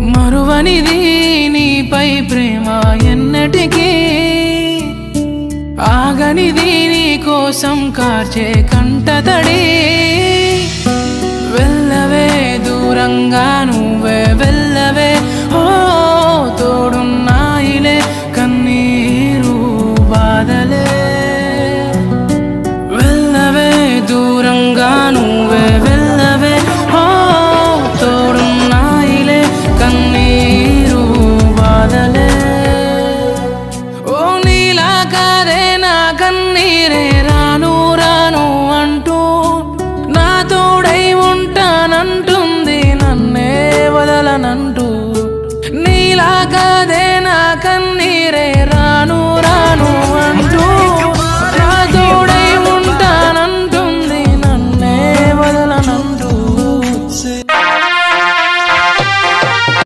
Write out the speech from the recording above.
మరువనిది నీపై ప్రేమ ఎన్నటికీ ఆగనిది నీ కోసం కార్చే కంటతడి వెళ్ళవే దూరంగా నువ్వే